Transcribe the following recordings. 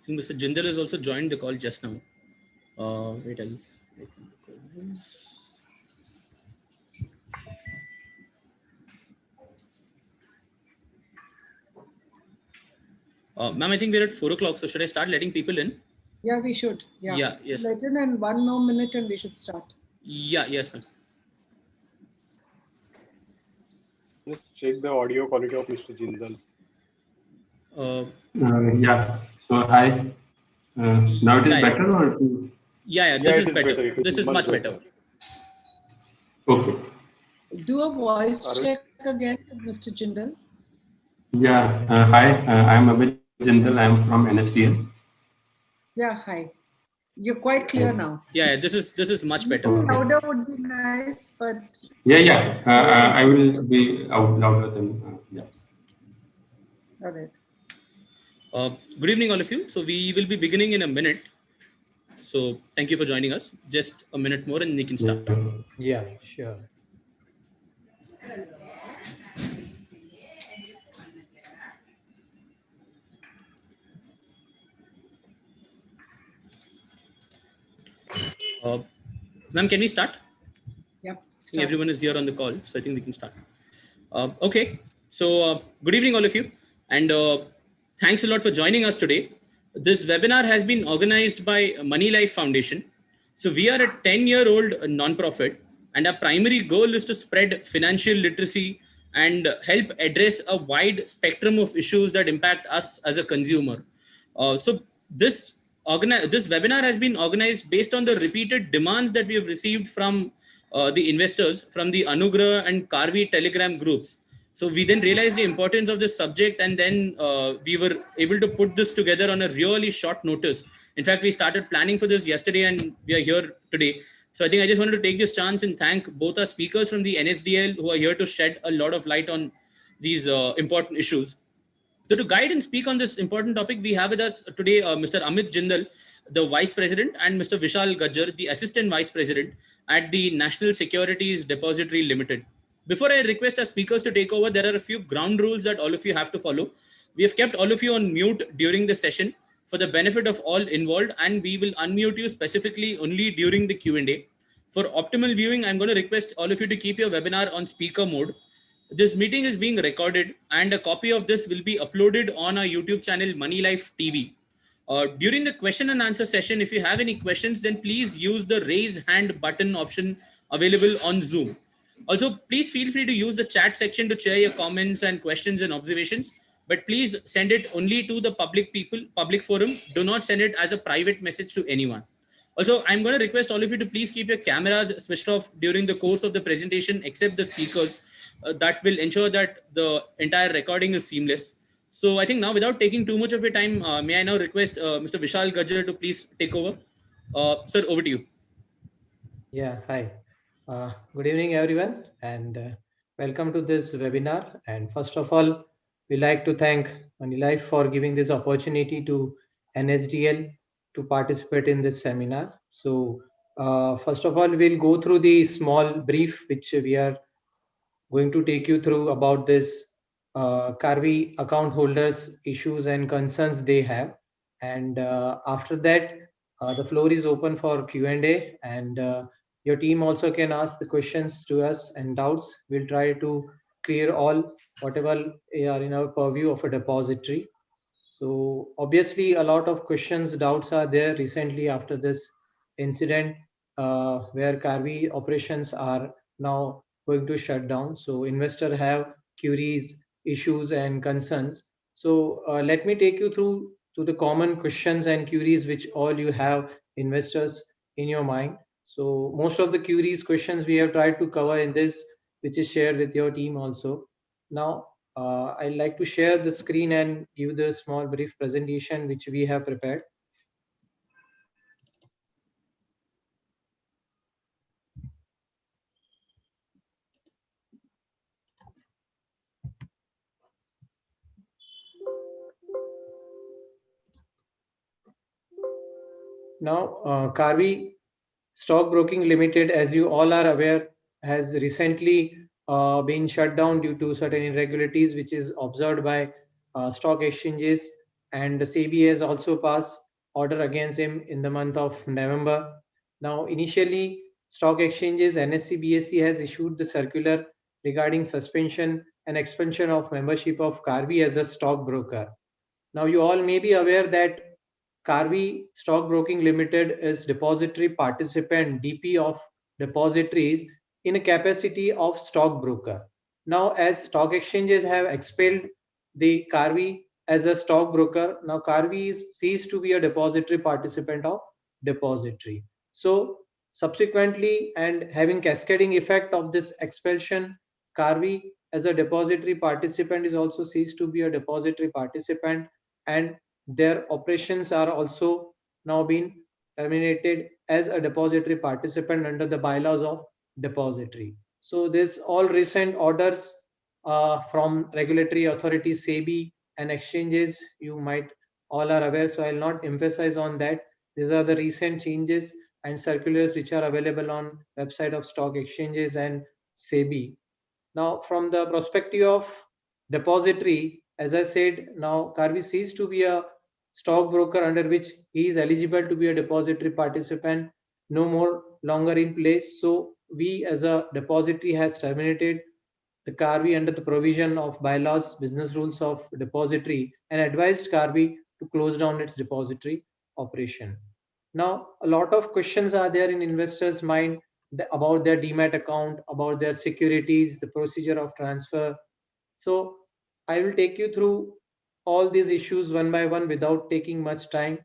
think Mr. Jindal has also joined the call just now. Wait, ma'am, I think we're at 4 o'clock, so should I start letting people in? Yeah, we should. Yeah, yes. Let in 1 more minute and we should start. Yeah, yes, ma'am. Just check the audio quality of Mr. Jindal. Yeah. So hi. Now it is better or? Yeah. This is better. This is much better. Okay. Do a voice check again with Mr. Jindal. Yeah. Hi. I am Abhay Jindal. I am from NSDL. Yeah. Hi. You're quite clear now. Yeah. This is much better. Louder would be nice, but yeah. I will be louder than yeah. All right. Good evening, all of you. So we will be beginning in a minute. So thank you for joining us. Just a minute more and we can start. Yeah, sure. Ma'am, can we start? Yep. Everyone is here on the call, so I think we can start. Okay. So good evening, all of you. And thanks a lot for joining us today. This webinar has been organized by Moneylife Foundation. So we are a 10-year-old non-profit, and our primary goal is to spread financial literacy and help address a wide spectrum of issues that impact us as a consumer. So this webinar has been organized based on the repeated demands that we have received from the investors from the Anugrah and Karvi Telegram groups. So we then realized the importance of this subject, and then we were able to put this together on a really short notice. In fact, we started planning for this yesterday and we are here today. So I think I just wanted to take this chance and thank both our speakers from the NSDL who are here to shed a lot of light on these important issues. So to guide and speak on this important topic, we have with us today Mr. Amit Jindal, the Vice President, and Mr. Vishal Gajjar, the Assistant Vice President at the National Securities Depository Limited. Before I request our speakers to take over, there are a few ground rules that all of you have to follow. We have kept all of you on mute during the session for the benefit of all involved, and we will unmute you specifically only during the Q&A. For optimal viewing, I'm going to request all of you to keep your webinar on speaker mode. This meeting is being recorded, and a copy of this will be uploaded on our YouTube channel, Moneylife TV. During the question and answer session, if you have any questions, then please use the raise hand button option available on Zoom. Also, please feel free to use the chat section to share your comments and questions and observations, but please send it only to the public forum. Do not send it as a private message to anyone. Also, I'm going to request all of you to please keep your cameras switched off during the course of the presentation, except the speakers. That will ensure that the entire recording is seamless. So I think now, without taking too much of your time, may I now request Mr. Vishal Gajjar to please take over. Sir, over to you. Yeah, hi. Good evening, everyone, and welcome to this webinar. And first of all, we'd like to thank Moneylife for giving this opportunity to NSDL to participate in this seminar. So first of all, we'll go through the small brief which we are going to take you through about this Karvi account holders issues and concerns they have. And after that, the floor is open for Q&A, and your team also can ask the questions to us and doubts. We'll try to clear all whatever are in our purview of a depository. So obviously a lot of questions, doubts are there recently after this incident where Karvi operations are now going to shut down. So investors have queries, issues and concerns. So let me take you through to the common questions and queries which all you have investors in your mind. So most of the queries, questions we have tried to cover in this, which is shared with your team also. Now, I'd like to share the screen and give the small brief presentation which we have prepared. Now, Karvi Stockbroking Limited, as you all are aware, has recently been shut down due to certain irregularities which is observed by stock exchanges and the SEBI has also passed order against him in the month of November. Now, initially, stock exchanges, NSE, BSE has issued the circular regarding suspension and expansion of membership of Karvi as a stockbroker. Now, you all may be aware that Karvi Stockbroking Limited is depository participant DP of depositories in a capacity of stockbroker. Now, as stock exchanges have expelled the Karvi as a stockbroker, now Karvi is ceased to be a depository participant of depository. So, subsequently, and having cascading effect of this expulsion, Karvi as a depository participant is also ceased to be a depository participant, and their operations are also now being terminated as a depository participant under the bylaws of depository. So this all recent orders from regulatory authorities, SEBI and exchanges, you might all are aware, so I'll not emphasize on that. These are the recent changes and circulars which are available on website of stock exchanges and SEBI. Now, from the perspective of depository, as I said, now Karvi ceased to be a stockbroker under which he is eligible to be a depository participant, no more longer in place. So we as a depository has terminated the Karvi under the provision of bylaws, business rules of depository, and advised Karvi to close down its depository operation. Now, a lot of questions are there in investors' mind about their demat account, about their securities, the procedure of transfer. So I will take you through all these issues one by one without taking much time.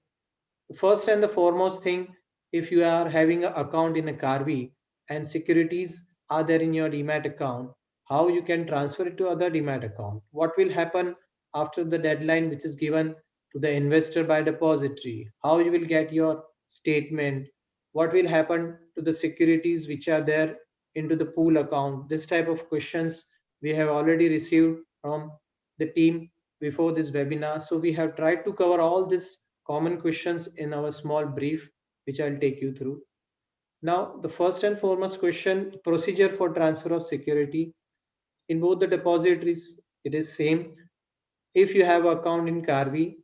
The first and the foremost thing, if you are having an account in a Karvi and securities are there in your demat account, how you can transfer it to other demat account? What will happen after the deadline which is given to the investor by depository? How you will get your statement? What will happen to the securities which are there into the pool account? This type of questions we have already received from the team before this webinar. So we have tried to cover all these common questions in our small brief, which I'll take you through. Now, the first and foremost question, procedure for transfer of security. In both the depositories, it is same. If you have account in Karvi,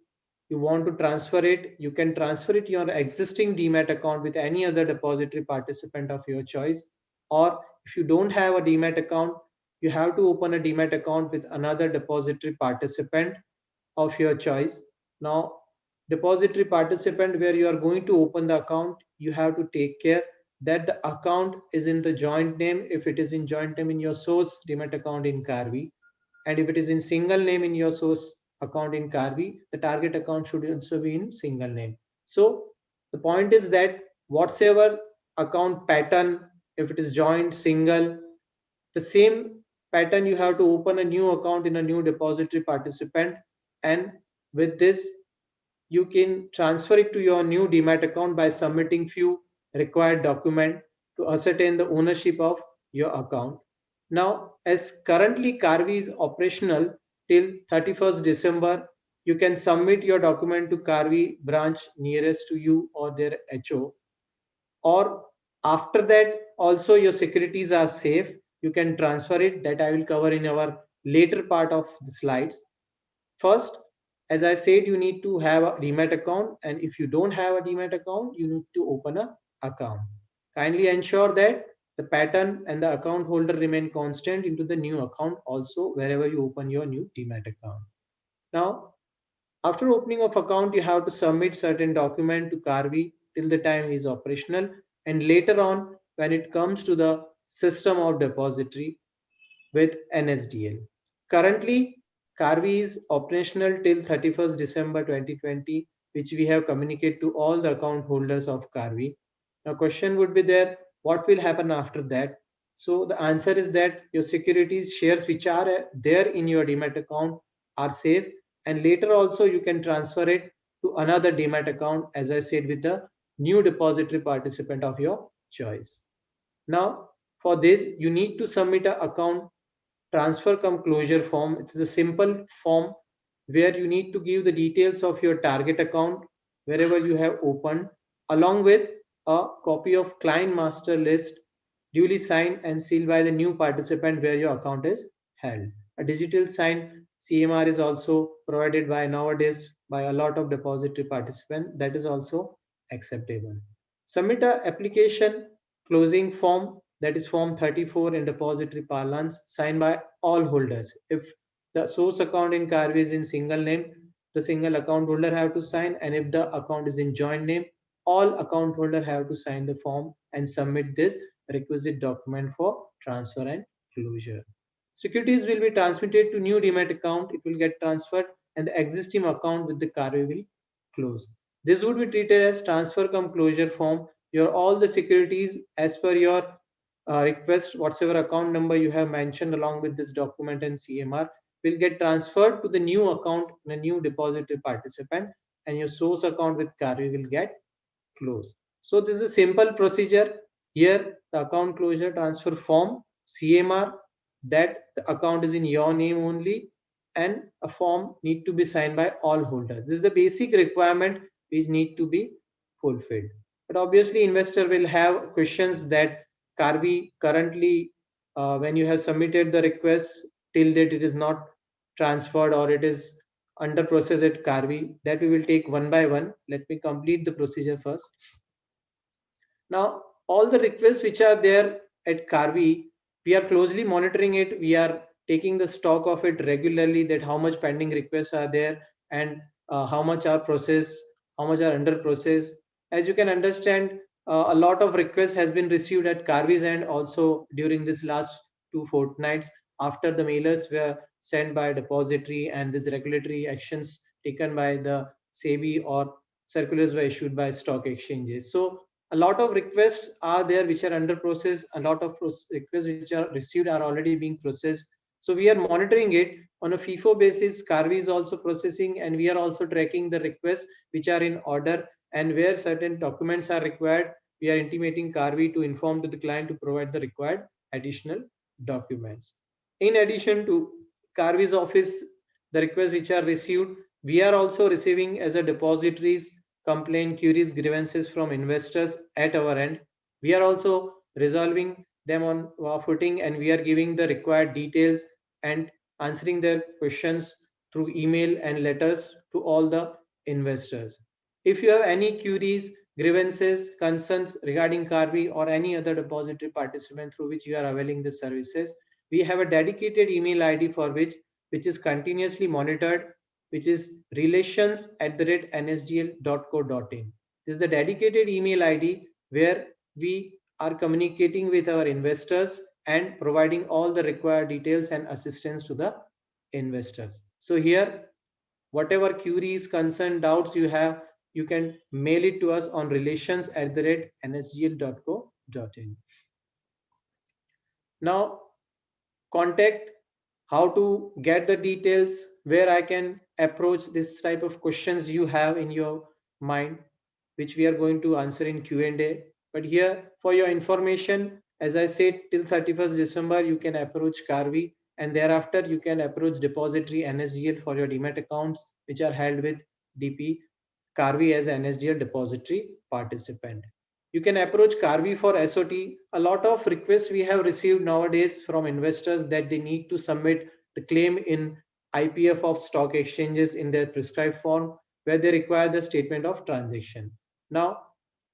you want to transfer it, you can transfer it your existing demat account with any other depository participant of your choice. Or if you don't have a demat account, you have to open a demat account with another depository participant of your choice. Now, depository participant where you are going to open the account, you have to take care that the account is in the joint name. If it is in joint name in your source demat account in Karvi, and if it is in single name in your source account in Karvi, the target account should also be in single name. So the point is that whatsoever account pattern, if it is joint, single, the same pattern you have to open a new account in a new depository participant, and with this you can transfer it to your new demat account by submitting few required document to ascertain the ownership of your account. Now, as currently Karvi is operational till 31st December, you can submit your document to Karvi branch nearest to you or their HO. Or after that, also your securities are safe. You can transfer it. That I will cover in our later part of the slides. First, as I said, you need to have a demat account, and if you don't have a demat account, you need to open a account. Kindly ensure that the pattern and the account holder remain constant into the new account also wherever you open your new demat account. Now, after opening of account, you have to submit certain document to Karvi till the time is operational, and later on when it comes to the system of depository with NSDL. Currently, Karvi is operational till 31st December 2020, which we have communicated to all the account holders of Karvi. Now, question would be there, what will happen after that? So the answer is that your securities shares which are there in your demat account are safe, and later also you can transfer it to another demat account, as I said, with the new depository participant of your choice. Now, for this, you need to submit an account transfer cum closure form. It is a simple form where you need to give the details of your target account wherever you have opened, along with a copy of client master list duly signed and sealed by the new participant where your account is held. A digital signed CMR is also provided by nowadays by a lot of depository participants. That is also acceptable. Submit a application closing form, that is form 34 in depository parlance, signed by all holders. If the source account in Karvi is in single name, the single account holder have to sign, and if the account is in joint name, all account holder have to sign the form and submit this requisite document for transfer and closure. Securities will be transmitted to new demat account, it will get transferred, and the existing account with the Karvi will close. This would be treated as transfer cum closure form. Your all the securities as per your request, whatever account number you have mentioned along with this document and CMR will get transferred to the new account in a new depository participant, and your source account with Karvi will get closed. So this is a simple procedure. Here the account closure transfer form, CMR, that the account is in your name only, and a form need to be signed by all holders. This is the basic requirement which need to be fulfilled. But obviously investor will have questions that Karvi currently, when you have submitted the request till date it is not transferred or it is under process at Karvi, that we will take one by one. Let me complete the procedure first. Now, all the requests which are there at Karvi, we are closely monitoring it. We are taking the stock of it regularly, that how much pending requests are there and how much are processed, how much are under process. As you can understand, a lot of requests has been received at Karvi's end also during this last 2 fortnights after the mailers were sent by depository and these regulatory actions taken by the SEBI or circulars were issued by stock exchanges. So a lot of requests are there which are under process. A lot of requests which are received are already being processed. So we are monitoring it on a FIFO basis. Karvi is also processing, and we are also tracking the requests which are in order, and where certain documents are required, we are intimating Karvi to inform to the client to provide the required additional documents. In addition to Karvi's office, the requests which are received, we are also receiving as a depositories complaint, queries, grievances from investors at our end. We are also resolving them on our footing, and we are giving the required details and answering their questions through email and letters to all the investors. If you have any queries, grievances, concerns regarding Karvi or any other depository participant through which you are availing the services, we have a dedicated email ID for which is continuously monitored, which is relations@nsdl.co.in. This is the dedicated email ID where we are communicating with our investors and providing all the required details and assistance to the investors. So here, whatever queries, concern, doubts you have, you can mail it to us on relations@nsdl.co.in. Now, contact, how to get the details, where I can approach this type of questions you have in your mind, which we are going to answer in Q&A. But here, for your information, as I said, till 31st December, you can approach Karvi, and thereafter you can approach depository NSDL for your demat accounts, which are held with DP Karvi as NSDL depository participant. You can approach Karvi for SOT. A lot of requests we have received nowadays from investors that they need to submit the claim in IPF of stock exchanges in their prescribed form, where they require the statement of transaction. Now,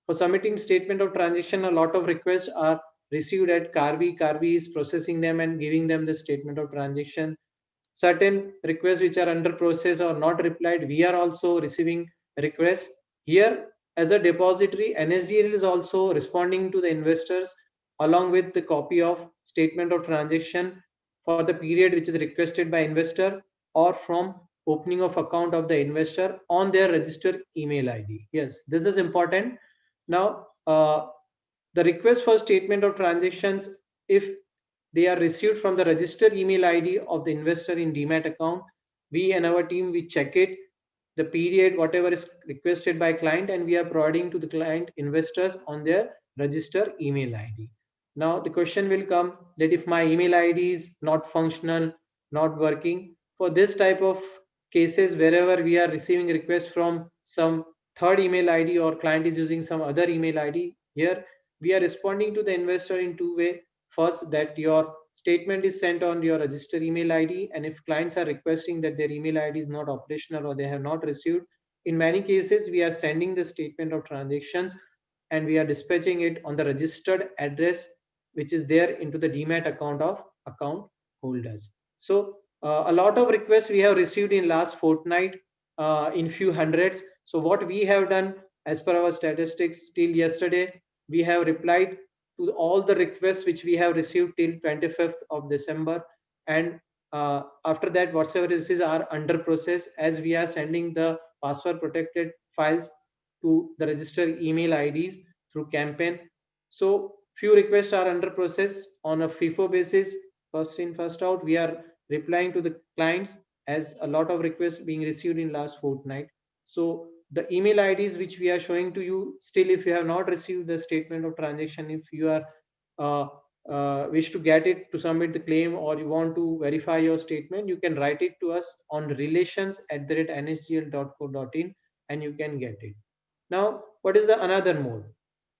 for submitting statement of transaction, a lot of requests are received at Karvi. Karvi is processing them and giving them the statement of transaction. Certain requests which are under process or not replied, we are also receiving requests. Here, as a depository, NSDL is also responding to the investors along with the copy of statement of transaction for the period which is requested by investor or from opening of account of the investor on their registered email ID. Yes, this is important. Now, the request for statement of transactions, if they are received from the registered email ID of the investor in demat account, we and our team, we check it, the period, whatever is requested by client, and we are providing to the client investors on their registered email ID. Now the question will come that if my email ID is not functional, not working, for this type of cases, wherever we are receiving requests from some third email ID or client is using some other email ID, here we are responding to the investor in two ways. First, that your statement is sent on your registered email ID, and if clients are requesting that their email ID is not operational or they have not received, in many cases we are sending the statement of transactions and we are dispatching it on the registered address which is there into the demat account of account holders. So a lot of requests we have received in last fortnight, in few hundreds. So what we have done, as per our statistics till yesterday, we have replied to all the requests which we have received till 25th of December, and after that whatsoever is are under process, as we are sending the password protected files to the registered email IDs through campaign. So few requests are under process on a FIFO basis, first in first out. We are replying to the clients as a lot of requests being received in last fortnight. So the email IDs which we are showing to you, still if you have not received the statement of transaction, if you are wish to get it to submit the claim or you want to verify your statement, you can write it to us on relations@nsdl.co.in and you can get it. Now, what is the another mode?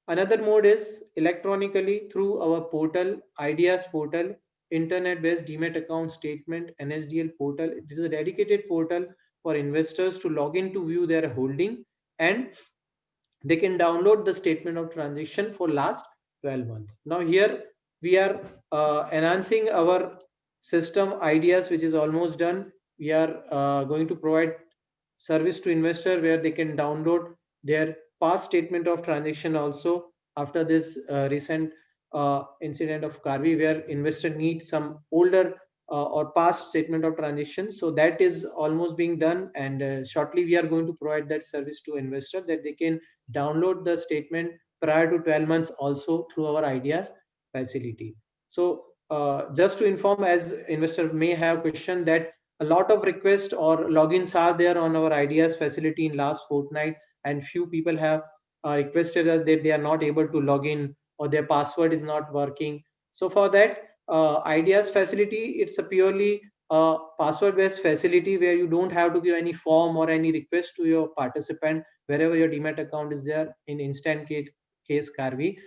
Another mode is electronically through our portal, Ideas portal, internet-based demat account statement, NSDL portal. It is a dedicated portal for investors to log in to view their holding, and they can download the statement of transaction for last 12 months. Now here we are enhancing our system Ideas, which is almost done. We are going to provide service to investor where they can download their past statement of transaction also after this recent incident of Karvi, where investor needs some older or past statement of transaction. So that is almost being done, and shortly we are going to provide that service to investor that they can download the statement prior to 12 months also through our Ideas facility. So just to inform, as investor may have question, that a lot of requests or logins are there on our Ideas facility in last fortnight, and few people have requested us that they are not able to log in or their password is not working. So for that Ideas facility, it's a purely password based facility where you don't have to give any form or any request to your participant wherever your demat account is there. In instant case Karvi,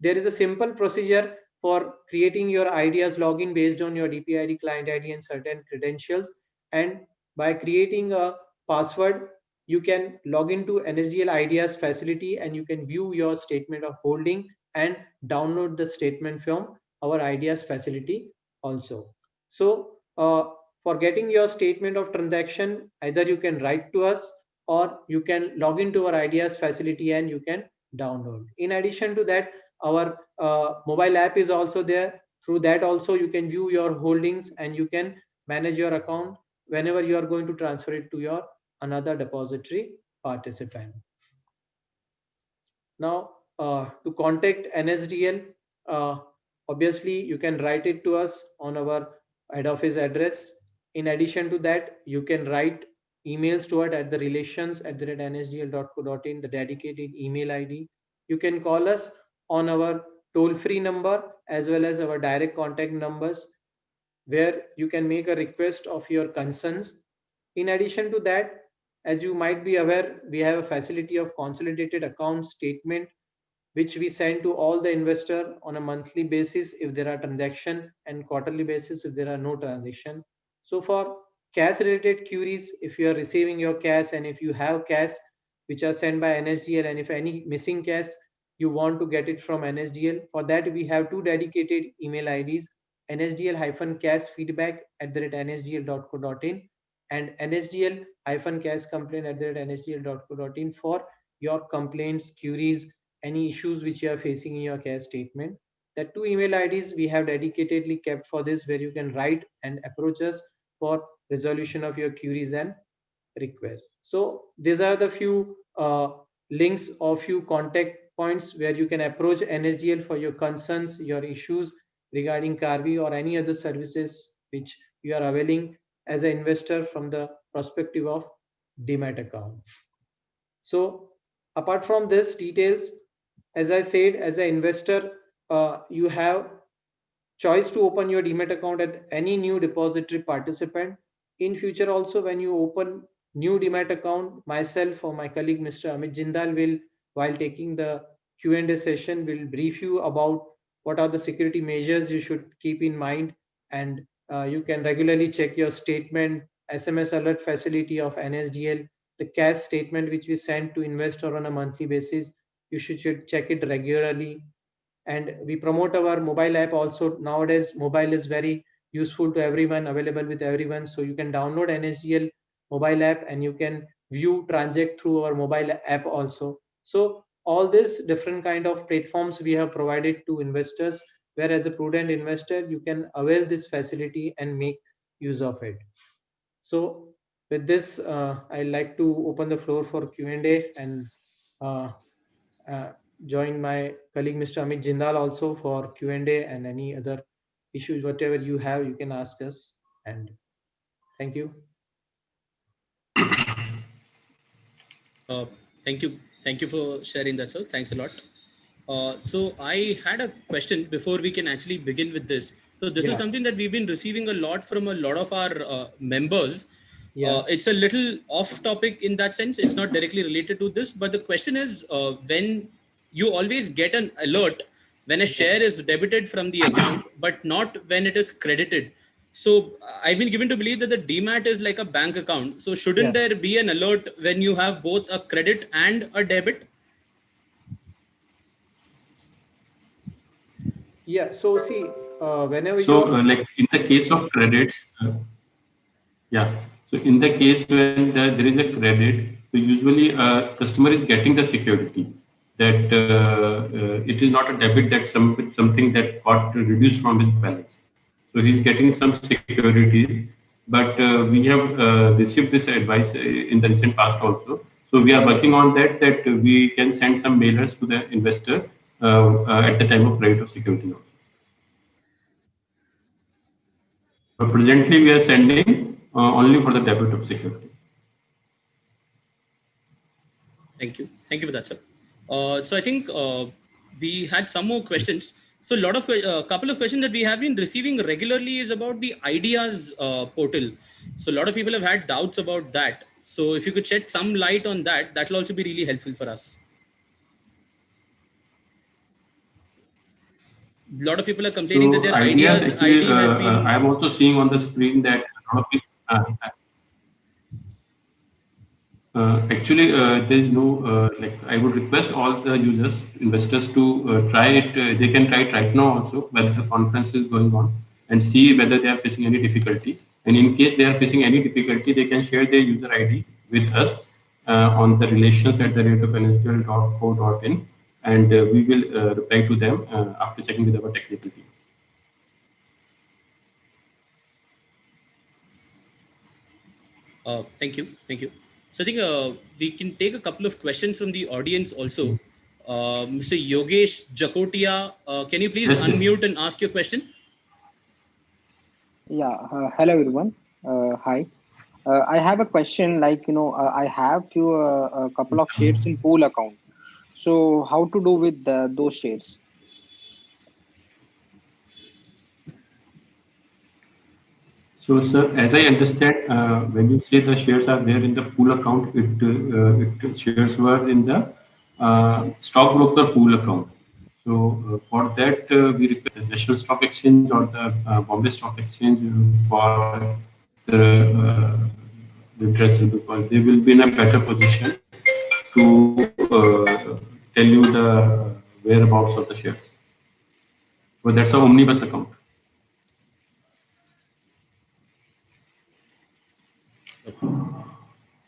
there is a simple procedure for creating your Ideas login based on your DPID, client ID, and certain credentials. And by creating a password, you can log into NSDL Ideas facility and you can view your statement of holding and download the statement from our Ideas facility also. So for getting your statement of transaction, either you can write to us or you can log into our Ideas facility and you can download. In addition to that, our mobile app is also there. Through that also you can view your holdings and you can manage your account whenever you are going to transfer it to your another depository participant. Now to contact NSDL, obviously you can write it to us on our head office address. In addition to that, you can write emails to it at the relations@nsdl.co.in, the dedicated email ID. You can call us on our toll-free number as well as our direct contact numbers, where you can make a request of your concerns. In addition to that, as you might be aware, we have a facility of consolidated account statement which we send to all the investor on a monthly basis if there are transaction, and quarterly basis if there are no transaction. So for cash related queries, if you are receiving your cash and if you have cash which are sent by NSDL, and if any missing cash you want to get it from NSDL, for that we have two dedicated email IDs, nsdl-cash feedback@nsdl.co.in and nsdl-cash complaint@nsdl.co.in for your complaints, queries, any issues which you are facing in your cash statement. The two email IDs we have dedicatedly kept for this, where you can write and approach us for resolution of your queries and requests. So these are the few links or few contact points where you can approach NSDL for your concerns, your issues regarding Karvi or any other services which you are availing as an investor from the perspective of demat account. So apart from this details, as I said, as an investor, you have choice to open your demat account at any new depository participant. In future also, when you open new demat account, myself or my colleague Mr. Amit Jindal will, while taking the Q&A session, will brief you about what are the security measures you should keep in mind, and you can regularly check your statement, SMS alert facility of NSDL, the cash statement which we send to investor on a monthly basis. You should check it regularly. And we promote our mobile app also. Nowadays, mobile is very useful to everyone, available with everyone. So you can download NSDL mobile app and you can view, transact through our mobile app also. So all these different kind of platforms we have provided to investors, where as a prudent investor, you can avail this facility and make use of it. So with this, I'd like to open the floor for Q&A and join my colleague Mr. Amit Jindal also for Q&A, and any other issues, whatever you have, you can ask us. And thank you. Thank you. Thank you for sharing that, sir. Thanks a lot. So I had a question before we can actually begin with this. So this is something that we've been receiving a lot from a lot of our members. It's a little off topic in that sense. It's not directly related to this, but the question is, when you always get an alert when a share is debited from the account, but not when it is credited. So I've been given to believe that the demat is like a bank account. So shouldn't there be an alert when you have both a credit and a debit? Yeah. So see, whenever so like in the case of credits, so in the case when there is a credit, so usually customer is getting the security that it is not a debit, that something that got reduced from his balance. So he's getting some securities, but we have received this advice in the recent past also. So we are working on that we can send some mailers to the investor at the time of credit of security also. But presently we are sending only for the debit of securities. Thank you. Thank you for that, sir. So I think we had some more questions. So a couple of questions that we have been receiving regularly is about the ideas portal. So a lot of people have had doubts about that. So if you could shed some light on that, that will also be really helpful for us. A lot of people are complaining that their ideas actually, ID has been. I'm also seeing on the screen that a lot of people, actually, there is no, like, I would request all the users, investors to try it. They can try it right now also while the conference is going on, and see whether they are facing any difficulty. And in case they are facing any difficulty, they can share their user ID with us on the relations@nsdl.co.in, and we will reply to them after checking with our technical team. Thank you. Thank you. So I think we can take a couple of questions from the audience also. Mr. Yogesh Jakotia, can you please unmute and ask your question? Yeah. Hello, everyone. Hi. I have a question. Like, I have a couple of shares in pool account. So how to do with those shares? So, sir, as I understand, when you say the shares are there in the pool account, it shares were in the stockbroker pool account. So, for that, we request the National Stock Exchange or the Bombay Stock Exchange for the redressal, because they will be in a better position to tell you the whereabouts of the shares. But that's an omnibus account.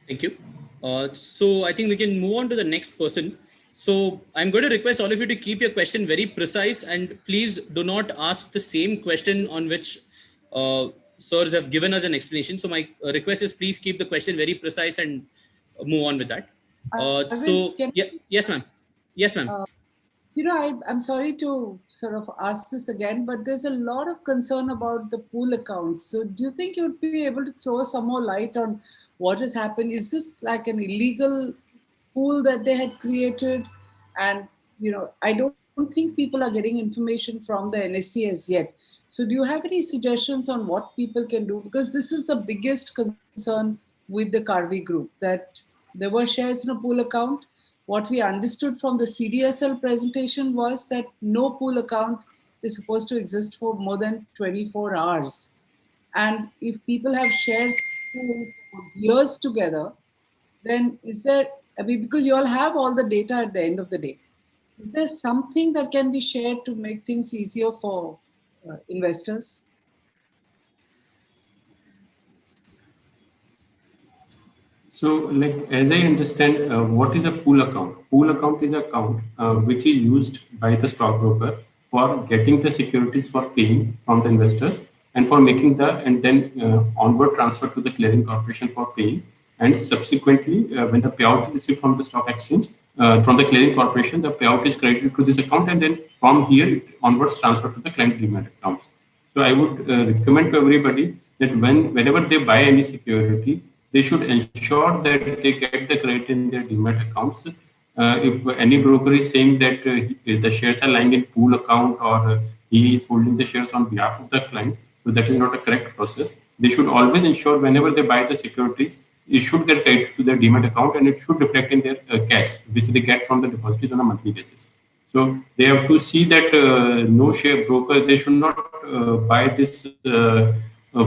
Thank you. So I think we can move on to the next person. So I'm going to request all of you to keep your question very precise, and please do not ask the same question on which sirs have given us an explanation. So my request is, please keep the question very precise and move on with that. Yes, ma'am. Yes, ma'am. I'm sorry to sort of ask this again, but there's a lot of concern about the pool accounts. So do you think you'd be able to throw some more light on what has happened? Is this like an illegal pool that they had created? And, I don't think people are getting information from the NSE as yet. So do you have any suggestions on what people can do? Because this is the biggest concern with the Karvi group, that there were shares in a pool account. What we understood from the CDSL presentation was that no pool account is supposed to exist for more than 24 hours. And if people have shares for years together, then is there, I mean, because you all have all the data at the end of the day, is there something that can be shared to make things easier for investors? So, like as I understand, what is a pool account? Pool account is an account which is used by the stockbroker for getting the securities for paying from the investors and for making the and then onward transfer to the clearing corporation for paying, and subsequently when the payout is received from the stock exchange from the clearing corporation, the payout is credited to this account, and then from here it onwards transfer to the client demat accounts. So I would recommend to everybody that whenever they buy any security, they should ensure that they get the credit in their demat accounts. If any broker is saying that the shares are lying in pool account, or he is holding the shares on behalf of the client, so that is not a correct process. They should always ensure whenever they buy the securities, it should get credited to their demat account, and it should reflect in their cash, which they get from the depositories on a monthly basis. So they have to see that no share broker, they should not buy this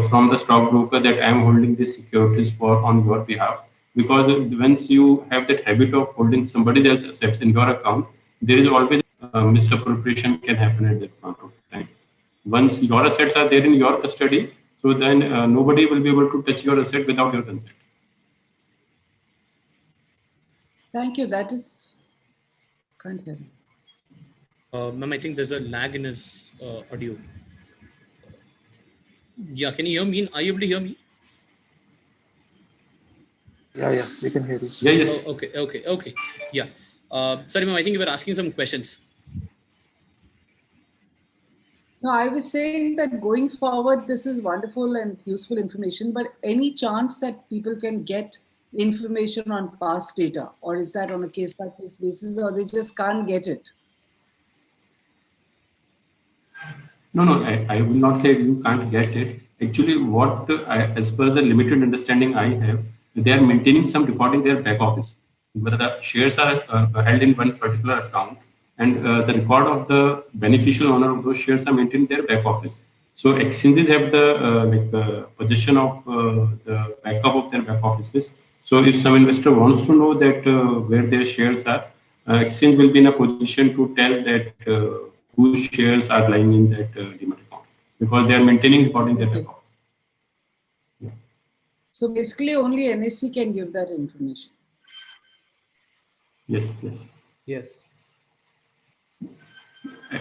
from the stockbroker that I am holding these securities for on your behalf. Because once you have that habit of holding somebody else's assets in your account, there is always misappropriation can happen at that point of time. Once your assets are there in your custody, so then nobody will be able to touch your asset without your consent. Thank you. That is, can't hear you. Ma'am, I think there's a lag in his audio. Yeah, can you hear me? Are you able to hear me? Yeah, we can hear you. Yeah, yes. Oh, okay. Yeah. Sorry, ma'am, I think you were asking some questions. No, I was saying that going forward, this is wonderful and useful information, but any chance that people can get information on past data, or is that on a case-by-case basis, or they just can't get it? No, I will not say you can't get it. Actually, as per the limited understanding I have, they are maintaining some record in their back office, whether the shares are held in one particular account, and the record of the beneficial owner of those shares are maintained in their back office. So exchanges have the possession of the backup of their back offices. So if some investor wants to know that where their shares are, exchange will be in a position to tell that whose shares are lying in that demat account, because they are maintaining record in their back office. Yeah. So basically only NSC can give that information. Yes. Yes.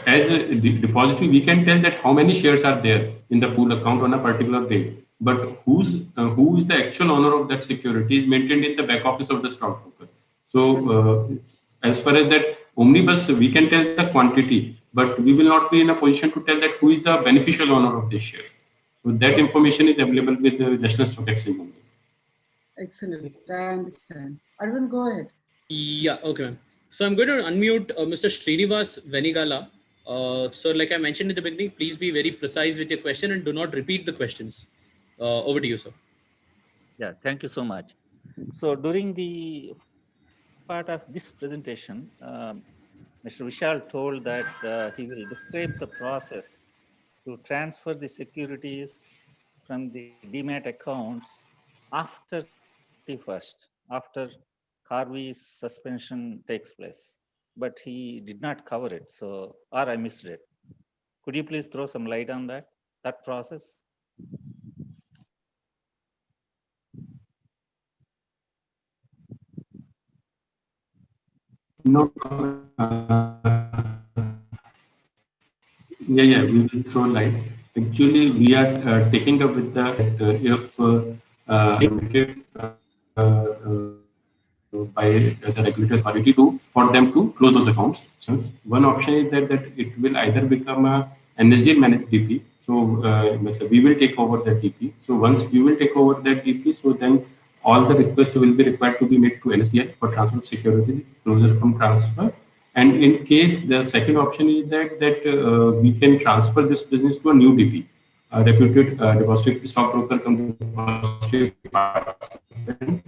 As a depository, we can tell that how many shares are there in the pool account on a particular day, but who is the actual owner of that security is maintained in the back office of the stockbroker. So as far as that omnibus, we can tell the quantity, but we will not be in a position to tell that who is the beneficial owner of this share. So that information is available with the National Stock Exchange only. Excellent. I understand. Arvind, go ahead. Yeah, okay, ma'am. So I'm going to unmute Mr. Srinivas Venigala. So like I mentioned in the beginning, please be very precise with your question and do not repeat the questions. Over to you, sir. Yeah, thank you so much. So during the part of this presentation, Mr. Vishal told that he will describe the process to transfer the securities from the demat accounts after 31st, after Harvey's suspension takes place. But he did not cover it, or I missed it. Could you please throw some light on that process? No. Yeah, we will throw light. Actually, we are taking up with the if limited by the regulatory authority for them to close those accounts. So one option is that it will either become a NSDL managed DP. So we will take over that DP. So once we will take over that DP, so then all the requests will be required to be made to NSDL for transfer of securities, closure from transfer. And in case the second option is that we can transfer this business to a new DP, a reputed depository stockbroker depository participant.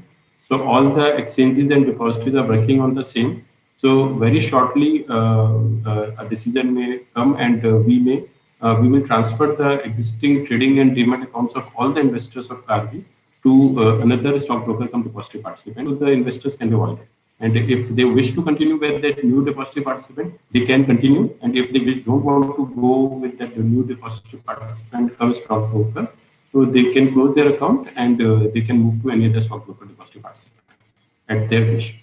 So all the exchanges and depositories are working on the same. So very shortly, a decision may come, and we will transfer the existing trading and demat accounts of all the investors of Carvi to another stockbroker come depository participant. So the investors can be avoided. And if they wish to continue with that new depository participant, they can continue. And if they don't want to go with that new depository participant come stockbroker, so they can close their account, and they can move to any other stockbroker depository participant at their wish.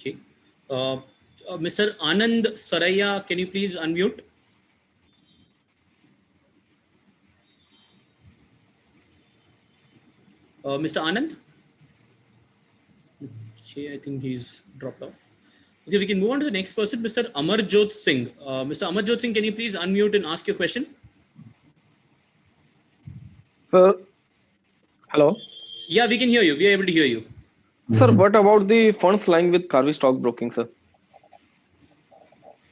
Okay. Mr. Anand Saraya, can you please unmute? Mr. Anand? Okay, I think he's dropped off. Okay, we can move on to the next person, Mr. Amarjot Singh. Mr. Amarjot Singh, can you please unmute and ask your question? Sir, hello. Yeah, we can hear you. We are able to hear you. Sir, what about the funds lying with Carvi Stockbroking, sir?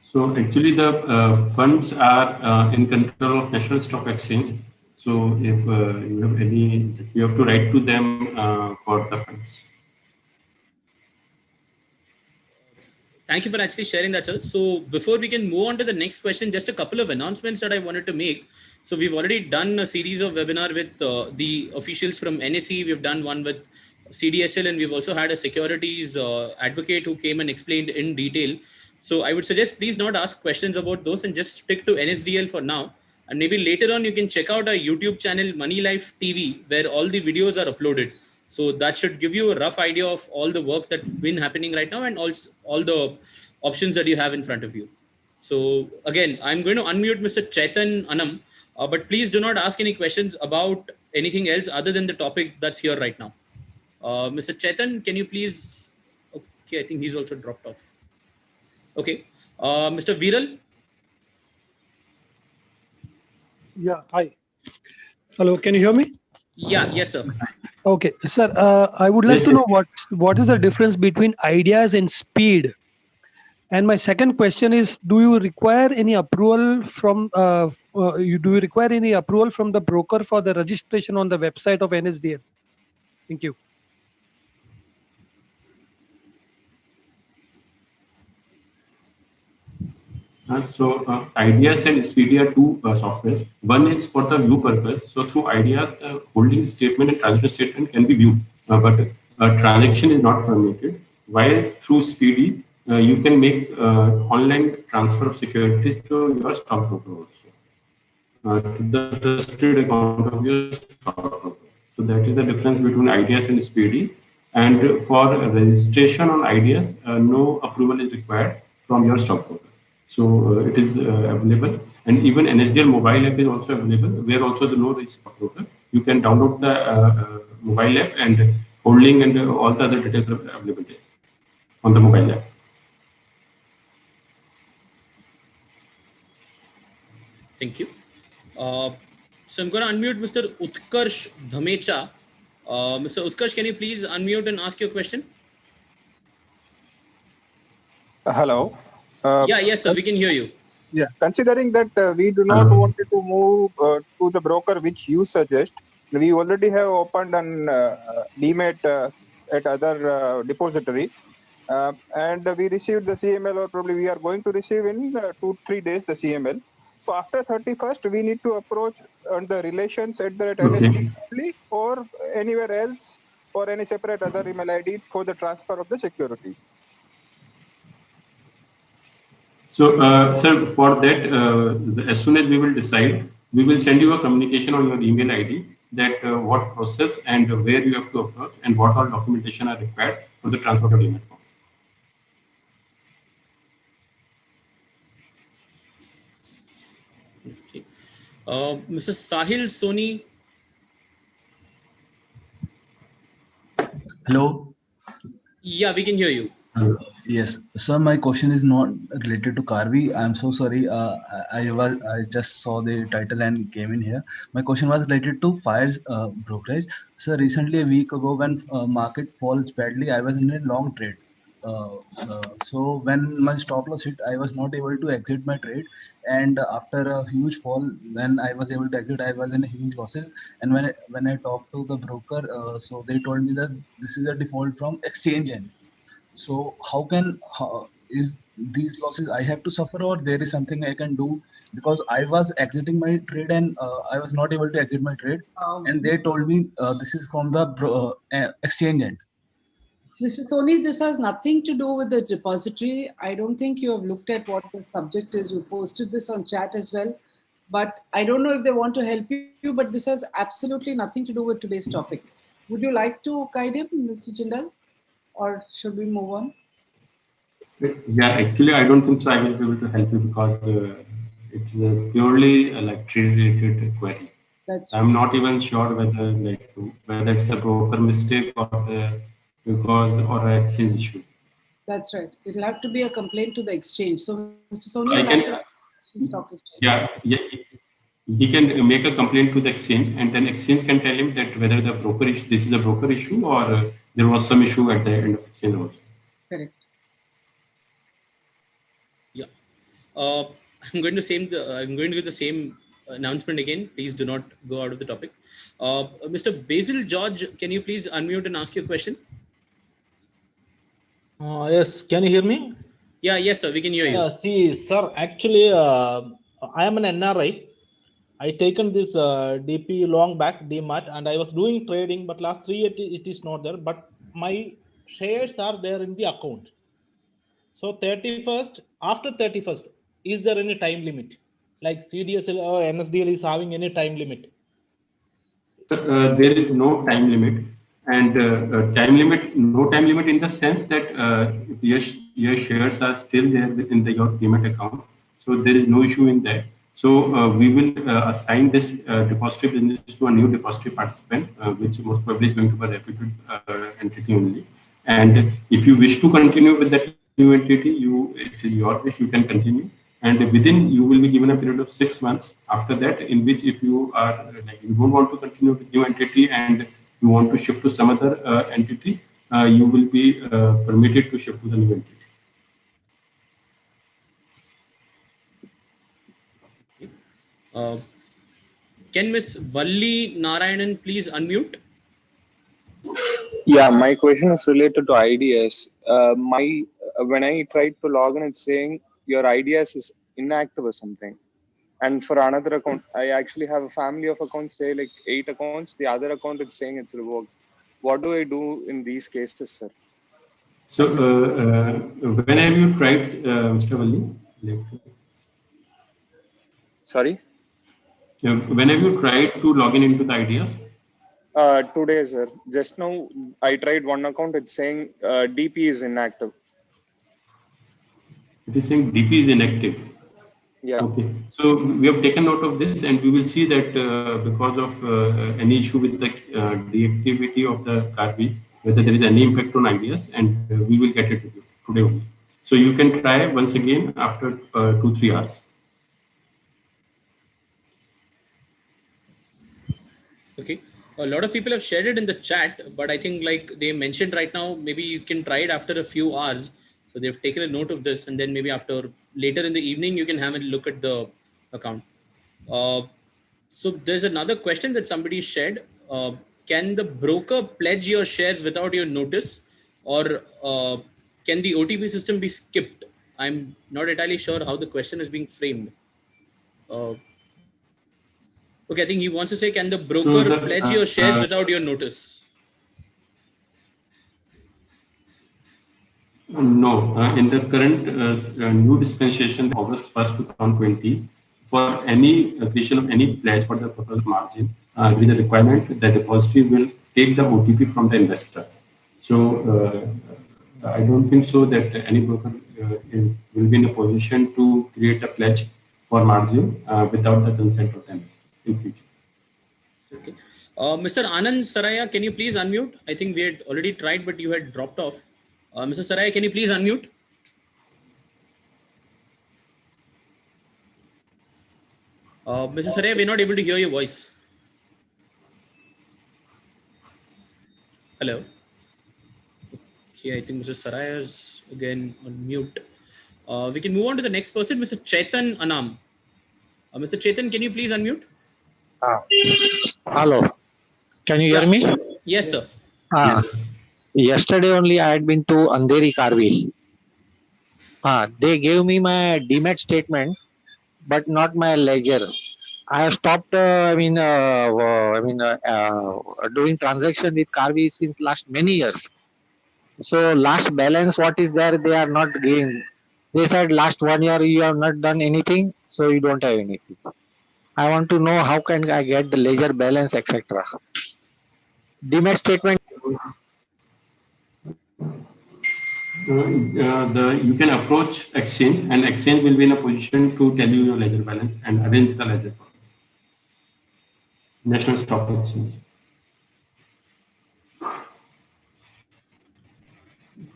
So actually, the funds are in control of National Stock Exchange. So if you have any, you have to write to them for the funds. Thank you for actually sharing that, sir. So before we can move on to the next question, just a couple of announcements that I wanted to make. So we've already done a series of webinar with the officials from NSE. We've done one with CDSL, and we've also had a securities advocate who came and explained in detail. So I would suggest please not ask questions about those and just stick to NSDL for now. And maybe later on, you can check out our YouTube channel, Moneylife TV, where all the videos are uploaded. So that should give you a rough idea of all the work that's been happening right now and also all the options that you have in front of you. So again, I'm going to unmute Mr. Chetan Anam, but please do not ask any questions about anything else other than the topic that's here right now. Mr. Chetan, can you please? Okay, I think he's also dropped off. Okay, Mr. Viral. Yeah, hi. Hello, can you hear me? Yeah, yes, sir. Okay, sir, I would like to know what is the difference between ideas and speed. And my second question is, do you require any approval from the broker for the registration on the website of NSDL? Thank you. Ideas and Speedy are two softwares. One is for the view purpose. So through Ideas, holding statement and transfer statement can be viewed, but transaction is not permitted. While through Speedy, you can make online transfer of securities to your stockbroker also, to the trusted account of your stockbroker. So that is the difference between Ideas and Speedy. And for registration on Ideas, no approval is required from your stockbroker. So it is available, and even NSDL mobile app is also available, where also the no risk stockbroker. You can download the mobile app, and holding and all the other details are available there on the mobile app. Thank you. So I'm going to unmute Mr. Utkarsh Dhamecha. Mr. Utkarsh, can you please unmute and ask your question? Hello. Yes, sir, we can hear you. Yeah, considering that we do not want to move to the broker which you suggest, we already have opened an demat at other depository, and we received the CML, or probably we are going to receive in 2-3 days the CML. So after 31st, we need to approach on the relations at the NSD only, or anywhere else, or any separate other email ID for the transfer of the securities. So, sir, for that, as soon as we will decide, we will send you a communication on your email ID that what process and where you have to approach and what all documentation are required for the transfer of demat account. Okay. Mrs. Sahil Soni. Hello. Yeah, we can hear you. Yes, sir. My question is not related to Carvi. I'm so sorry. I just saw the title and came in here. My question was related to Fire's brokerage. Sir, recently a week ago when market falls badly, I was in a long trade. So when my stop loss hit, I was not able to exit my trade, and after a huge fall, when I was able to exit, I was in huge losses. And when I talked to the broker, so they told me that this is a default from exchange end. So is these losses I have to suffer, or there is something I can do? Because I was exiting my trade and I was not able to exit my trade, and they told me this is from the exchange end. Mr. Soni, this has nothing to do with the depository. I don't think you have looked at what the subject is. You posted this on chat as well. But I don't know if they want to help you, but this has absolutely nothing to do with today's topic. Would you like to guide him, Mr. Jindal? Or should we move on? Yeah, actually, I don't think so. I will be able to help you because it's purely like trade-related query. That's I'm not even sure whether it's a broker mistake or because or an exchange issue. That's right. It'll have to be a complaint to the exchange. So, Mr. Soni, I you'll have can, to stock exchange. yeah, he can make a complaint to the exchange, and then exchange can tell him that whether the broker issue, this is a broker issue, or there was some issue at the end of exchange also. Correct. Yeah. I'm going to do the same announcement again. Please do not go out of the topic. Mr. Basil George, can you please unmute and ask your question? Yes, can you hear me? Yeah, yes, sir. We can hear you. See, sir, actually, I am an NRI. I taken this DP long back, demat, and I was doing trading, but last 3 years it is not there. But my shares are there in the account. So 31st, after 31st, is there any time limit? Like CDSL or NSDL is having any time limit? There is no time limit, and no time limit in the sense that if your shares are still there within your demat account, so there is no issue in that. So we will assign this depository business to a new depository participant, which most probably is going to be a reputed entity only. And if you wish to continue with that new entity, it is your wish, you can continue. And within, you will be given a period of 6 months after that, in which if you are you don't want to continue with new entity and you want to shift to some other entity, you will be permitted to shift to the new entity. Can Miss Valli Narayanan please unmute? Yeah, my question is related to IDS. When I tried to log in, it's saying your IDS is inactive or something. And for another account, I actually have a family of accounts, say like 8 accounts. The other account is saying it's revoked. What do I do in these cases, sir? So when have you tried, Mr. Valli? Sorry? When have you tried to log in into the IDS? 2 days, sir. Just now, I tried one account. It's saying DP is inactive. It is saying DP is inactive. Yeah. Okay. So we have taken note of this, and we will see that because of any issue with the deactivity of the Carby, whether there is any impact on IDS, and we will get it today only. So you can try once again after 2-3 hours. Okay. A lot of people have shared it in the chat, but I think like they mentioned right now, maybe you can try it after a few hours. So they've taken a note of this, and then maybe after later in the evening, you can have a look at the account. So there's another question that somebody shared. Can the broker pledge your shares without your notice, or can the OTP system be skipped? I'm not entirely sure how the question is being framed. Okay, I think he wants to say, can the broker pledge your shares without your notice? No, in the current new dispensation, August 1st, 2020, for any creation of any pledge for the purpose of margin, there is a requirement that the depository will take the OTP from the investor. So I don't think so that any broker will be in a position to create a pledge for margin without the consent of the investor in future. Okay. Mr. Anand Saraya, can you please unmute? I think we had already tried, but you had dropped off. Mr. Saraya, can you please unmute? Mr. Saraya, we're not able to hear your voice. Hello. Okay, I think Mr. Saraya is again on mute. We can move on to the next person, Mr. Chetan Anam. Mr. Chetan, can you please unmute? Hello, can you hear me? Yes, sir. Yesterday only I had been to Andheri Karvi. They gave me my demat statement, but not my ledger. I have stopped. Doing transaction with Karvi since last many years. So last balance, what is there? They are not giving. They said last 1 year you have not done anything, so you don't have anything. I want to know how can I get the ledger balance, etc. Demat statement. You can approach exchange, and exchange will be in a position to tell you your ledger balance and arrange the ledger for you. National Stock Exchange.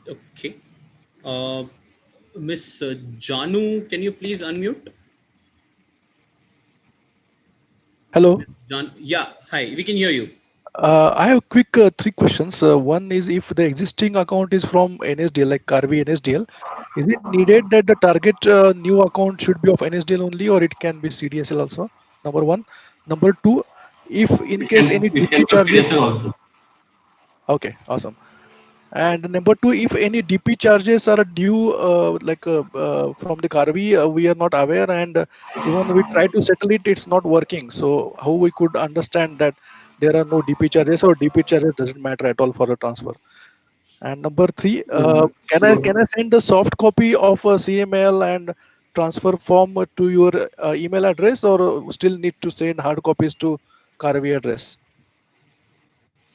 Okay. Miss Janu, can you please unmute? Hello. Yeah, hi, we can hear you. I have quick 3 questions. One is, if the existing account is from NSDL, like Karvi NSDL, is it needed that the target new account should be of NSDL only, or it can be CDSL also? Number one. Number two, if in case any It DP can be charges. CDSL also. Okay, awesome. And number two, if any DP charges are due, from the Karvi, we are not aware, and even we try to settle it, it's not working. So how we could understand that there are no DP charges, or DP charges doesn't matter at all for the transfer? And number three, can I send the soft copy of a CML and transfer form to your email address, or still need to send hard copies to Karvi address?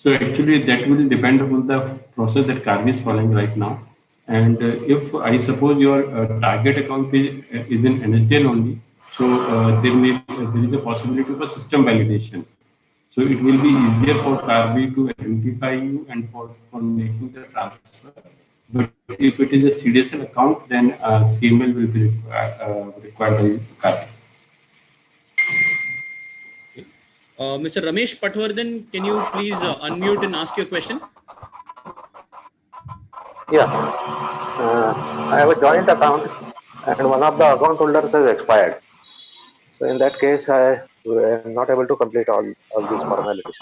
So actually that will depend upon the process that Karvi is following right now. And if I suppose your target account is in NSDL only, so there is a possibility of a system validation. So it will be easier for Karvi to identify you and for making the transfer. But if it is a CDSL account, then CML will be required by Karvi. Mr. Ramesh Patwardhan, can you please unmute and ask your question? Yeah, I have a joint account and one of the account holders has expired. So in that case, I am not able to complete all these formalities.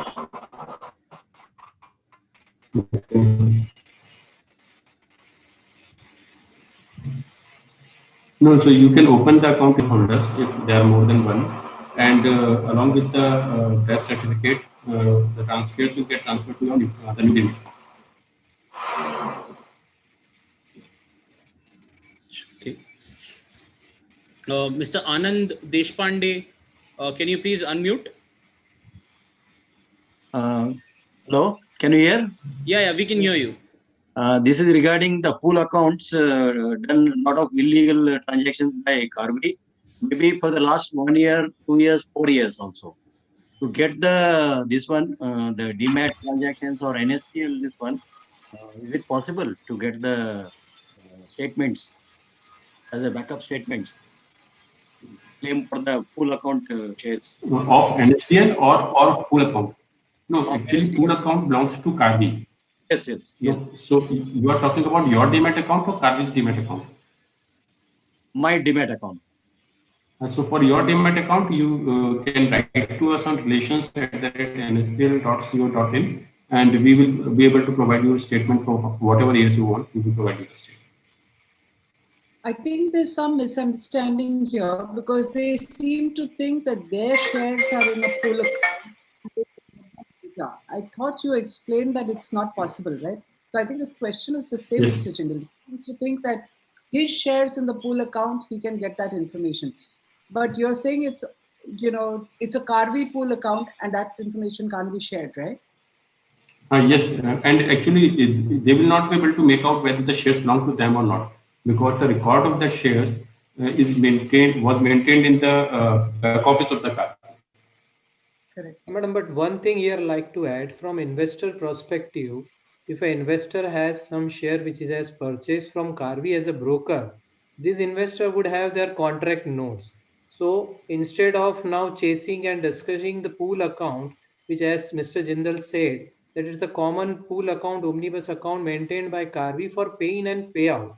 No, so you can open the account holders if there are more than one, and along with the death certificate, the transfers will get transferred to your the new name. Okay. Mr. Anand Deshpande, can you please unmute? Hello, can you hear? Yeah, we can hear you. This is regarding the pool accounts, done a lot of illegal transactions by Karvi, maybe for the last 1 year, 2 years, 4 years also. To get the demat transactions or NSDL, this one, is it possible to get the statements as a backup statements? Claim for the pool account shares. Of NSDL or pool account? No, actually pool account belongs to Karvi. Yes. No, so you are talking about your demat account or Karvi's demat account? My demat account. So for your demat account, you can write to us on relations@nsdl.co.in, and we will be able to provide you a statement for whatever years you want. We will provide you the statement. I think there's some misunderstanding here because they seem to think that their shares are in a pool account. Yeah, I thought you explained that it's not possible, right? So I think this question is the same, Yes. Mr. Jindal. He seems to think that his shares in the pool account, he can get that information. But you're saying it's a Karvi pool account and that information can't be shared, right? Yes, and actually they will not be able to make out whether the shares belong to them or not, because the record of the shares was maintained in the back office of the car. Correct. Madam, but one thing here I'd like to add, from investor perspective, if an investor has some share which is as purchased from Karvi as a broker, this investor would have their contract notes. So instead of now chasing and discussing the pool account, which as Mr. Jindal said, that it's a common pool account, omnibus account maintained by Karvi for pay-in and payout.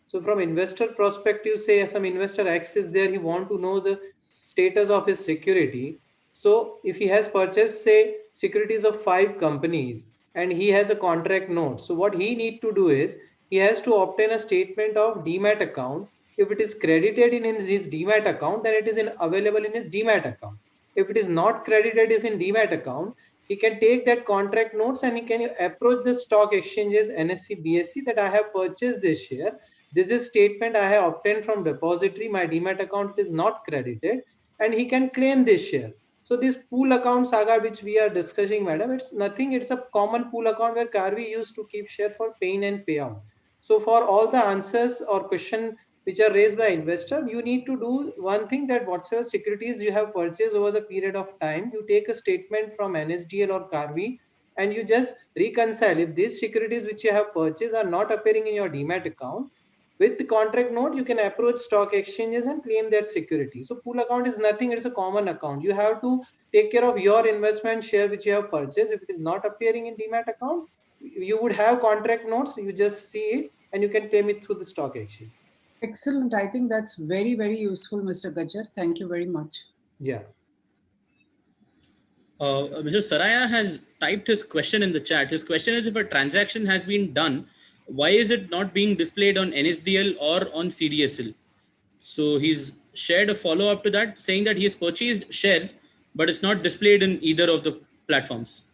So from investor perspective, say some investor access there, he want to know the status of his security. So if he has purchased, say, securities of 5 companies and he has a contract note, so what he need to do is he has to obtain a statement of demat account. If it is credited in his demat account, then it is available in his demat account. If it is not credited is in demat account, he can take that contract notes and he can approach the stock exchanges, NSE, BSE, that I have purchased this share. This is statement I have obtained from depository. My demat account is not credited, and he can claim this share. So this pool account saga which we are discussing, madam, it's nothing. It's a common pool account where Karvi used to keep share for pay-in and payout. So for all the answers or question which are raised by investor, you need to do one thing, that whatsoever securities you have purchased over the period of time, you take a statement from NSDL or Karvi and you just reconcile. If these securities which you have purchased are not appearing in your demat account, with the contract note, you can approach stock exchanges and claim their security. So pool account is nothing, it's a common account. You have to take care of your investment share which you have purchased. If it is not appearing in demat account, you would have contract notes, you just see it and you can claim it through the stock exchange. Excellent. I think that's very, very useful, Mr. Gajjar. Thank you very much. Yeah. Mr. Saraya has typed his question in the chat. His question is, if a transaction has been done, why is it not being displayed on NSDL or on CDSL? So he's shared a follow-up to that, saying that he has purchased shares, but it's not displayed in either of the platforms.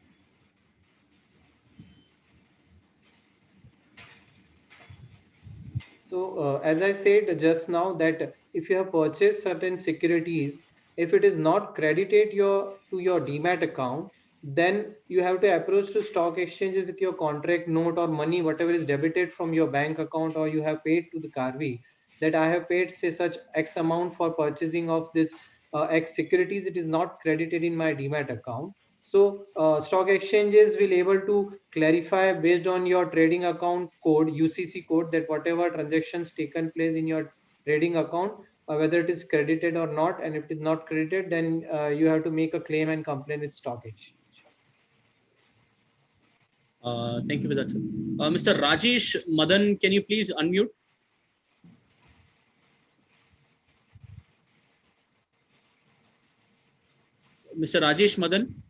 So as I said just now, that if you have purchased certain securities, if it is not credited to your demat account, then you have to approach to stock exchanges with your contract note or money, whatever is debited from your bank account or you have paid to the Karvi, that I have paid, say, such X amount for purchasing of this X securities. It is not credited in my demat account. So stock exchanges will able to clarify based on your trading account code, UCC code, that whatever transactions taken place in your trading account, whether it is credited or not, and if it is not credited, then you have to make a claim and complain with stock exchange. Thank you for that, sir. Mr. Rajesh Madan, can you please unmute? Mr. Rajesh Madan?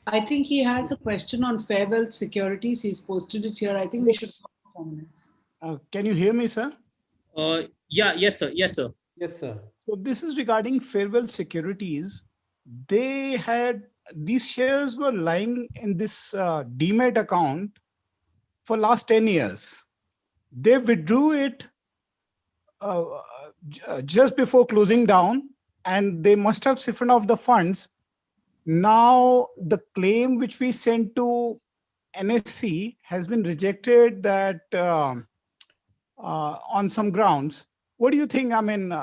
I think he has a question on fair wealth securities. He's posted it here. I think we should talk for minutes. Can you hear me, sir? Yes, sir. Yes, sir. Yes, sir. So this is regarding fair wealth securities. They had, these shares were lying in this demat account for last 10 years. They withdrew it just before closing down, and they must have siphoned off the funds. Now the claim which we sent to NSC has been rejected, that on some grounds. What do you think? I mean,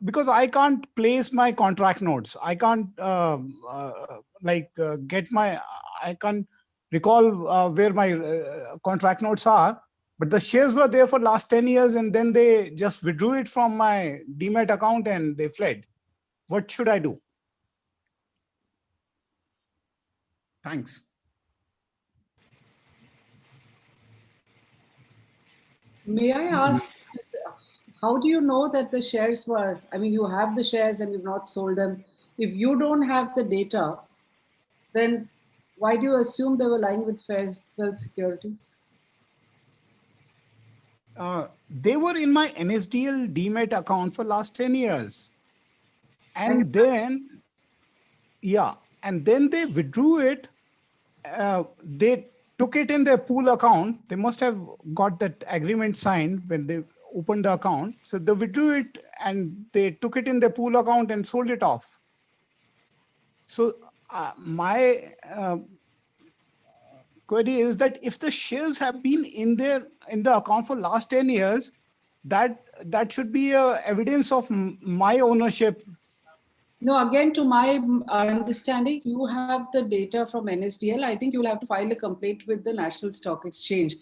because I can't place my contract notes. I can't I can't recall where my contract notes are. But the shares were there for last 10 years, and then they just withdrew it from my demat account and they fled. What should I do? Thanks. May I ask, how do you know that the shares were, I mean, you have the shares and you've not sold them. If you don't have the data, then why do you assume they were lying with fair wealth securities? They were in my NSDL demat account for last 10 years. And then, yeah, and then they withdrew it. They took it in their pool account. They must have got that agreement signed when they opened the account. So they withdrew it and they took it in their pool account and sold it off. So my query is that if the shares have been in the account for last 10 years, that should be evidence of my ownership. No, again, to my understanding, you have the data from NSDL. I think you'll have to file a complaint with the National Stock Exchange.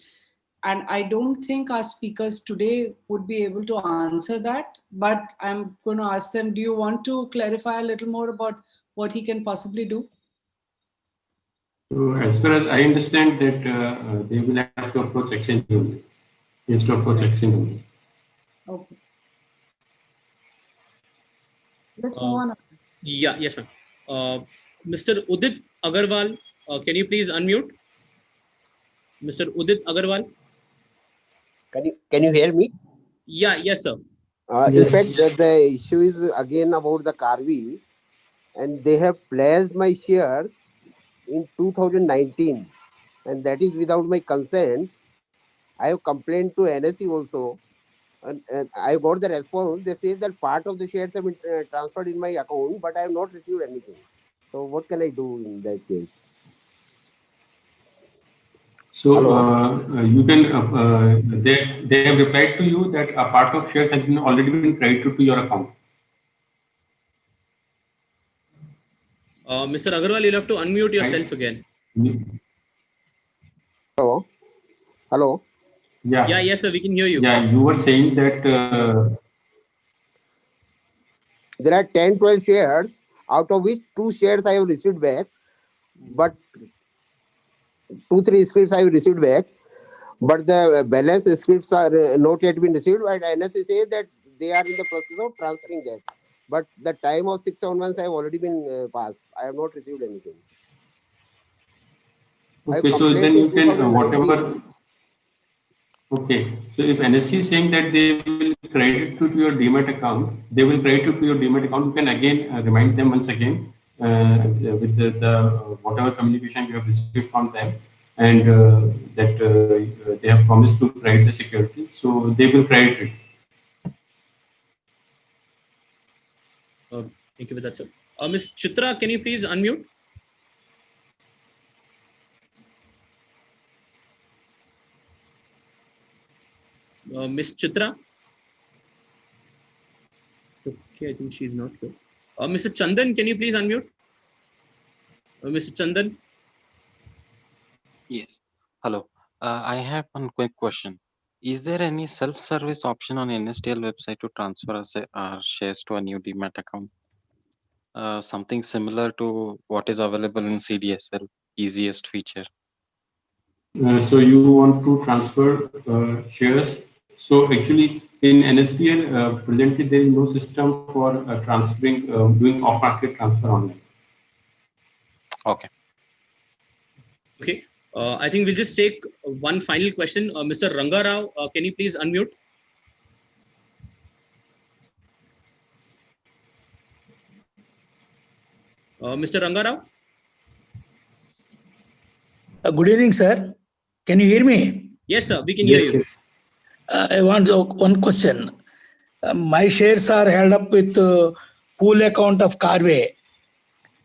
And I don't think our speakers today would be able to answer that, but I'm going to ask them, do you want to clarify a little more about what he can possibly do? So as far as I understand that they will have to approach exchange only. He has to approach exchange only. Okay. Let's move on. Yeah, yes, ma'am. Mr. Udit Agarwal, can you please unmute? Mr. Udit Agarwal? Can you hear me? Yeah, yes, sir. In fact, the issue is again about the Carvi, and they have placed my shares in 2019, and that is without my consent. I have complained to NSE also, and I got the response. They say that part of the shares have been transferred in my account, but I have not received anything. So what can I do in that case? So you can they have replied to you that a part of shares has been already been credited to your account. Mr. Agarwal, you'll have to unmute yourself again. Hello? Hello? Yeah. Yeah, yes, sir, we can hear you. Yeah, you were saying that there are 10-12 shares, out of which 2 shares I have received back, but 2-3 scripts I have received back, but the balance scripts are not yet been received. But NSE says that they are in the process of transferring that. But the time of 6-7 months have already been passed. I have not received anything. okay, so then you can whatever. Okay, so if NSE is saying that they will credit to your demat account, they will credit to your demat account. You can again remind them once again with the whatever communication you have received from them, and that they have promised to credit the securities, so they will credit it. Thank you for that, sir. Ms. Chitra, can you please unmute? Ms. Chitra? Okay, I think she's not here. Mr. Chandan, can you please unmute? Mr. Chandan? Yes. Hello. I have one quick question. Is there any self-service option on NSDL website to transfer our shares to a new demat account? Something similar to what is available in CDSL, easiest feature. So you want to transfer shares. So actually in NSDL, presently there is no system for transferring, doing off-market transfer online. Okay. Okay. I think we'll just take one final question. Mr. Rangarao, can you please unmute? Mr. Rangarao? Good evening, sir. Can you hear me? Yes, sir. We can hear you. I want one question. My shares are held up with pool account of Carway.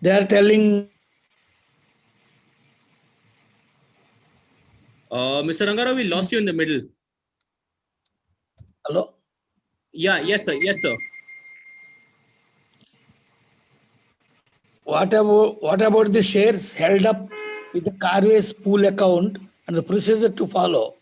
They are telling. Mr. Rangarao, we lost you in the middle. Hello? Yeah, yes, sir. Yes, sir. What about the shares held up with the Carway's pool account and the procedure to follow?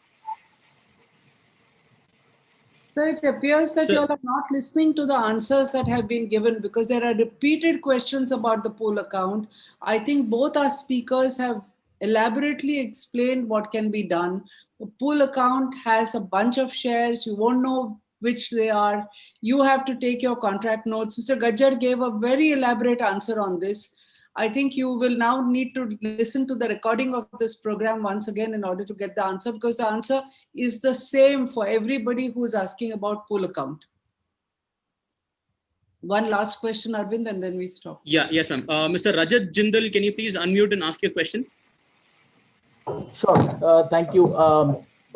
So it appears that you all are not listening to the answers that have been given, because there are repeated questions about the pool account. I think both our speakers have elaborately explained what can be done. The pool account has a bunch of shares. You won't know which they are. You have to take your contract notes. Mr. Gajjar gave a very elaborate answer on this. I think you will now need to listen to the recording of this program once again in order to get the answer, because the answer is the same for everybody who is asking about pool account. One last question, Arvind, and then we stop. Yeah, yes, ma'am. Mr. Rajat Jindal, can you please unmute and ask your question? Sure. Thank you.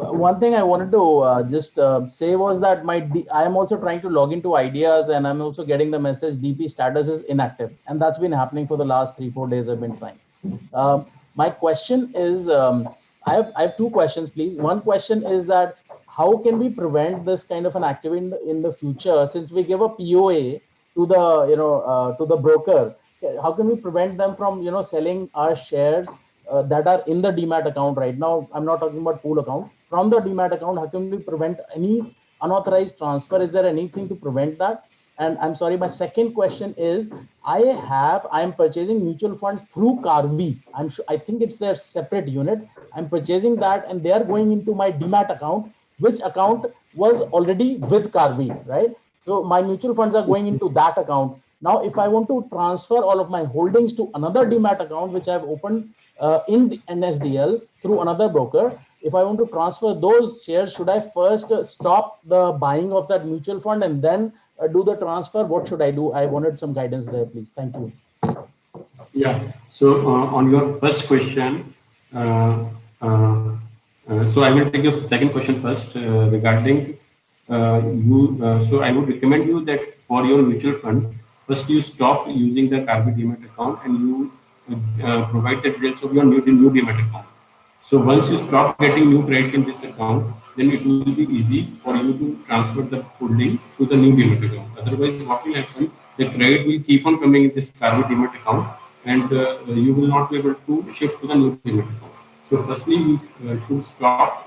One thing I wanted to just say was that I am also trying to log into ideas, and I'm also getting the message DP status is inactive, and that's been happening for the last 3-4 days. I've been trying. My question is, I have two questions, please. One question is that how can we prevent this kind of an activity in the future, since we give a POA to the to the broker? How can we prevent them from selling our shares that are in the demat account right now? I'm not talking about pool account. From the demat account, how can we prevent any unauthorized transfer? Is there anything to prevent that? And I'm sorry, my second question is, I am purchasing mutual funds through Carvi. I think it's their separate unit. I'm purchasing that and they are going into my demat account, which account was already with Carvi, right? So my mutual funds are going into that account. Now, if I want to transfer all of my holdings to another demat account, which I've opened in the NSDL through another broker, if I want to transfer those shares, should I first stop the buying of that mutual fund and then do the transfer? What should I do? I wanted some guidance there, please. Thank you. Yeah. So on your first question, so I will take your second question first regarding you. So I would recommend you that for your mutual fund, first you stop using the Carby Demat account and you provide the details of your new Demat account. So once you stop getting new credit in this account, then it will be easy for you to transfer the holding to the new Demat account. Otherwise, what will happen? The credit will keep on coming in this Carby Demat account, and you will not be able to shift to the new Demat account. So firstly, you should stop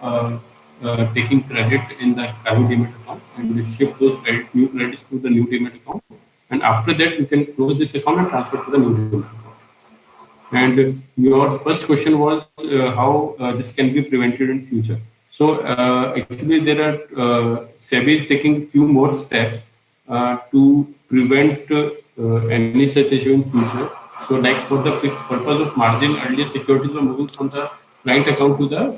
taking credit in the Carby Demat account and shift those new credits to the new Demat account. And after that, you can close this account and transfer to the new Demat account. And your first question was how this can be prevented in future. So actually, there are SEBI is taking few more steps to prevent any such issue in future. So, like for the purpose of margin, earlier securities were moving from the client account to the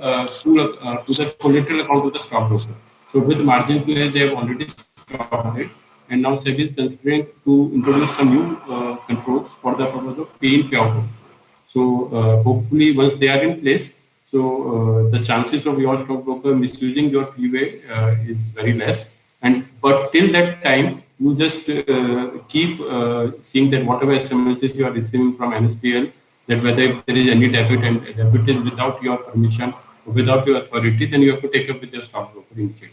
collateral account of the stockbroker. So, with margin play, they have already stopped it, and now SEBI is considering to introduce some new controls for the purpose of pay-in payout. So hopefully once they are in place, so the chances of your stockbroker misusing your POA is very less. And but till that time, you just keep seeing that whatever SMSs you are receiving from NSDL, that whether if there is any debit and debit is without your permission, without your authority, then you have to take up with your stockbroker immediately.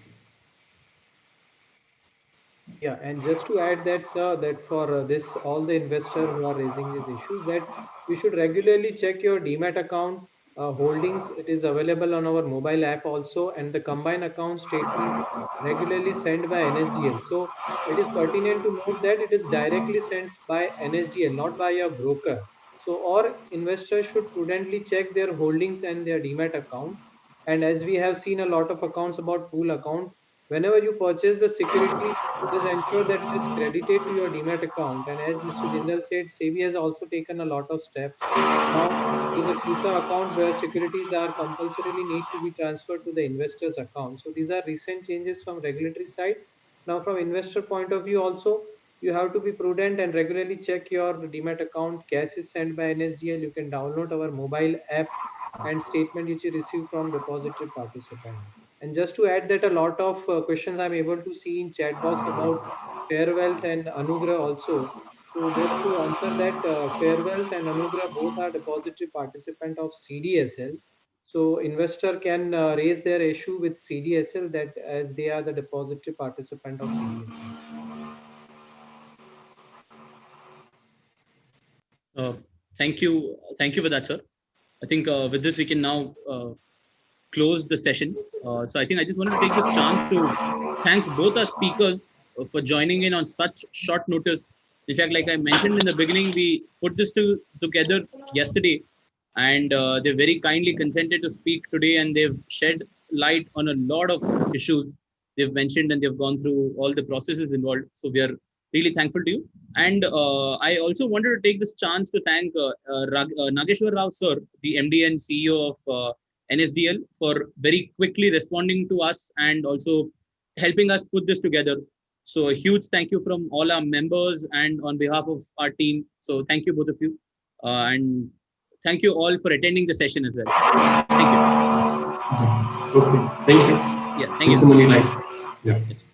Yeah, and just to add that, sir, that for this, all the investors who are raising these issues, that you should regularly check your demat account holdings. It is available on our mobile app also, and the combined account statement regularly sent by NSDL. So it is pertinent to note that it is directly sent by NSDL, not by your broker. So all investors should prudently check their holdings and their demat account. And as we have seen a lot of accounts about pool account, whenever you purchase the security, just ensure that it is credited to your demat account. And as Mr. Jindal said, SEBI has also taken a lot of steps. Now there's a CUSA account where securities are compulsorily need to be transferred to the investor's account. So these are recent changes from regulatory side. Now from investor point of view also, you have to be prudent and regularly check your demat account. Cash is sent by NSDL. You can download our mobile app and statement which you receive from depository participant. And just to add that a lot of questions I'm able to see in chat box about Fair Wealth and Anugrah also. So just to answer that, Fair Wealth and Anugrah both are depository participant of CDSL. So investor can raise their issue with CDSL that as they are the depository participant of CDSL. Thank you for that, sir. I think with this we can now close the session. So I think I just wanted to take this chance to thank both our speakers for joining in on such short notice. In fact, like I mentioned in the beginning, we put this together yesterday, and they very kindly consented to speak today, and they've shed light on a lot of issues they've mentioned, and they've gone through all the processes involved. So we are really thankful to you. And I also wanted to take this chance to thank Nageshwar Rao sir, the MD and CEO of NSDL, for very quickly responding to us and also helping us put this together. So a huge thank you from all our members and on behalf of our team. So thank you both of you. And thank you all for attending the session as well. Thank you. Okay, thank you. Yeah, thank you. Moneylife. Yeah. Yes.